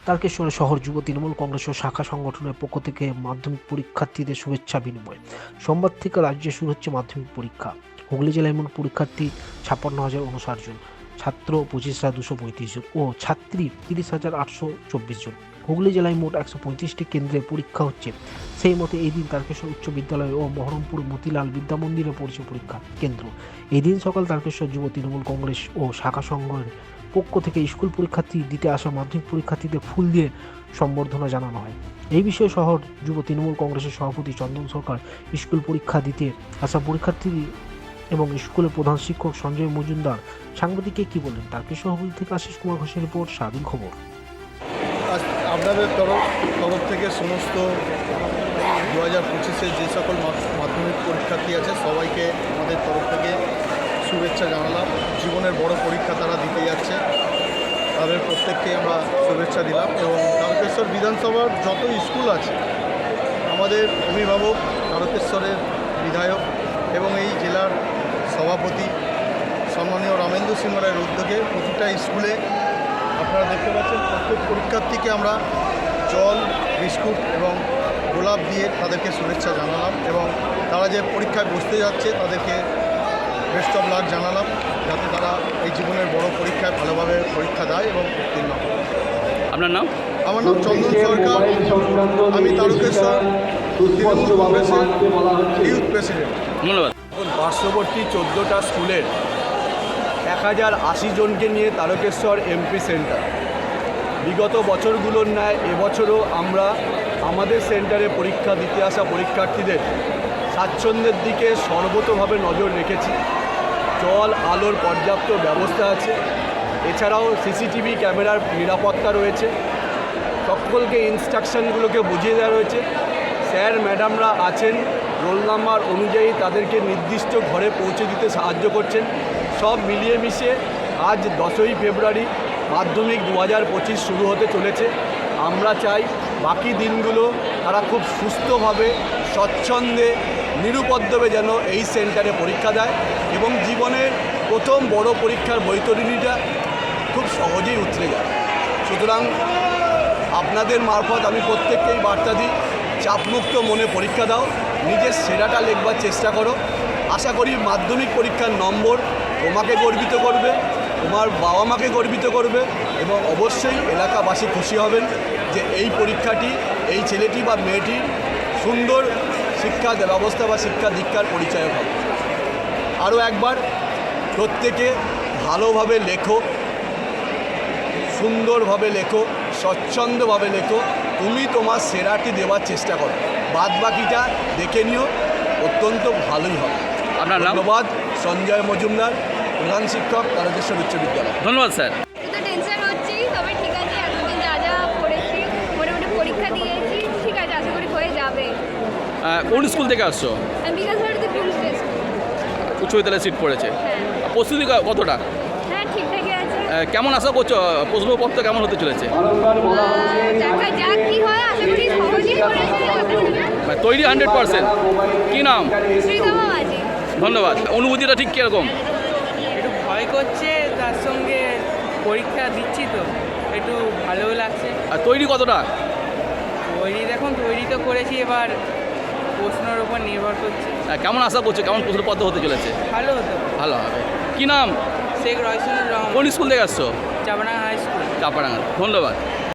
তারকেশ্বরে শহর যুব তৃণমূল কংগ্রেস ও শাখা সংগঠনের পক্ষ থেকে মাধ্যমিক পরীক্ষার্থীদের শুভেচ্ছা বিনিময়। সোমবার থেকে রাজ্যে শুরু হচ্ছে মাধ্যমিক পরীক্ষা। হুগলি জেলায় মোট পরীক্ষার্থী 56,059 জন, ছাত্র 25,235 জন ও ছাত্রী 30,824 জন। হুগলি জেলায় মোট 135টি কেন্দ্রে পরীক্ষা হচ্ছে। সেই মতে এই দিন তারকেশ্বর উচ্চ বিদ্যালয় ও বহরমপুর মতিলাল বিদ্যামন্দিরে পড়েছে পরীক্ষা কেন্দ্র। এই দিন সকাল তারকেশ্বর যুব তৃণমূল কংগ্রেস ও শাখা সংঘের পক্ষ থেকে স্কুল পরীক্ষার্থী দিতে আসা মাধ্যমিক পরীক্ষার্থীদের ফুল দিয়ে সম্বর্ধনা জানানো হয়। এই বিষয়ে শহর যুব তৃণমূল কংগ্রেসের সভাপতি চন্দন সরকার স্কুল পরীক্ষা দিতে আসা পরীক্ষার্থী এবং স্কুলের প্রধান শিক্ষক সঞ্জয় মজুমদার সাংবাদিককে কি বলেন। তারকেশ্বর হুগলি থেকে আশিস কুমার ঘোষের রিপোর্ট, স্বাধীন খবর। আপনাদের তরফ থেকে সমস্ত 2025-এ যে সকল মাধ্যমিক পরীক্ষার্থী আছে সবাইকে আমাদের তরফ থেকে শুভেচ্ছা জানালাম। জীবনের বড় পরীক্ষা তারা দিতে যাচ্ছে, তাদের প্রত্যেককে আমরা শুভেচ্ছা দিলাম। এবং তারকেশ্বর বিধানসভার যত স্কুল আছে, আমাদের অভিভাবক, তারকেশ্বরের বিধায়ক এবং এই জেলার সভাপতি সম্মানীয় রামেন্দু সিংহ রায়ের উদ্যোগে প্রতিটা স্কুলে আপনারা দেখতে পাচ্ছেন প্রত্যেক পরীক্ষার্থীকে আমরা জল, বিস্কুট এবং গোলাপ দিয়ে তাদেরকে শুভেচ্ছা জানালাম এবং তারা যে পরীক্ষায় বসতে যাচ্ছে তাদেরকে বেস্ট অফ লাক জানালাম, যাতে তারা এই জীবনের বড় পরীক্ষায় ভালোভাবে পরীক্ষা দেয় এবং উত্তীর্ণ হয়। আপনার নাম? আমার নাম চন্দন সরকার, আমি তারকেশ্বর তৃণমূল কংগ্রেসের ইউথ প্রেসিডেন্ট। ধন্যবাদ। পার্শ্ববর্তী 14টা স্কুলের 1080 জনকে নিয়ে তারকেশ্বর এমপি সেন্টার। বিগত বছরগুলোর ন্যায় এবছরও আমরা আমাদের সেন্টারে পরীক্ষা দিতে আসা পরীক্ষার্থীদের স্বাচ্ছন্দ্যের দিকে সর্বতোভাবে নজর রেখেছি। জল, আলোর পর্যাপ্ত ব্যবস্থা আছে, এছাড়াও সিসিটিভি ক্যামেরার নিরাপত্তা রয়েছে। সকলকে ইনস্ট্রাকশনগুলোকে বুঝিয়ে দেওয়া রয়েছে। স্যার ম্যাডামরা আছেন, রোল নাম্বার অনুযায়ী তাদেরকে নির্দিষ্ট ঘরে পৌঁছে দিতে সাহায্য করছেন। সব মিলিয়ে মিশিয়ে আজ 10ই ফেব্রুয়ারি মাধ্যমিক 2025 শুরু হতে চলেছে। আমরা চাই বাকি দিনগুলো তারা খুব সুস্থভাবে, স্বচ্ছন্দে, নিরুপদ্রবে যেন এই সেন্টারে পরীক্ষা দেয় এবং জীবনের প্রথম বড় পরীক্ষার বৈতরণীটা খুব সহজেই উতরে যায়। সুতরাং আপনাদের মারফত আমি প্রত্যেককেই বার্তা দিই, চাপমুক্ত মনে পরীক্ষা দাও, নিজের সেরাটা লেখবার চেষ্টা করো। আশা করি মাধ্যমিক পরীক্ষার নম্বর তোমাকে গর্বিত করবে, তোমার বাবা মাকে গর্বিত করবে এবং অবশ্যই এলাকাবাসী খুশি হবেন যে এই পরীক্ষাটি এই ছেলেটি বা মেয়েটি সুন্দর শিক্ষা ব্যবস্থা বা শিক্ষা দীক্ষার পরিচয় হবে। আরও একবার প্রত্যেকে ভালোভাবে লেখো, সুন্দরভাবে লেখো, স্বচ্ছন্দভাবে লেখো, তুমি তোমার সেরাটি দেওয়ার চেষ্টা করো, বাদ বাকিটা দেখে নিও, অত্যন্ত ভালোই হবে। আপনার নাম? ধন্যবাদ। সঞ্জয় মজুমদার, প্রধান শিক্ষক, তারকেশ্বর উচ্চ বিদ্যালয়। ধন্যবাদ স্যার। তো টেনশন হচ্ছেই, তবে ঠিক আছে, এতদিন যা যা পড়েছি মোটামুটি পরীক্ষা দিয়েছি, ঠিক আছে, আশা করি হয়ে যাবে। কোন স্কুল থেকে আসছো? আমি বিকাশভারতী প্রিন্স স্কুল। উচ্চ বিদ্যালয়ে সিট পড়েছে। হ্যাঁ প্রস্তুতি কতটা? হ্যাঁ, ঠিকঠাকই আছে। কেমন আশা করছো? প্রশ্নপত্র কেমন হতে চলেছে? দেখা যাক কি হয়, আশা করি সহজেই করেছে। তৈরি 100%? কী নাম? শ্রীতমা মাঝি। ধন্যবাদ। অনুভূতিটা ঠিক কীরকম? একটু ভয় করছে, তার সঙ্গে পরীক্ষা দিচ্ছি তো একটু ভালোও লাগছে। আর তৈরি কতটা? তৈরি তো করেছি, এবার প্রশ্নের উপর নির্ভর করছে। কেমন আশা করছো? কেমন প্রশ্নপত্র হতে চলেছে? ভালো হতো। ভালো হবে। কী নাম? শেখ রয়সনুর রহমান, কোন স্কুল থেকে আসছো? চাপড়াঙ্গা হাই স্কুল। চাপাডাঙ্গা। ধন্যবাদ।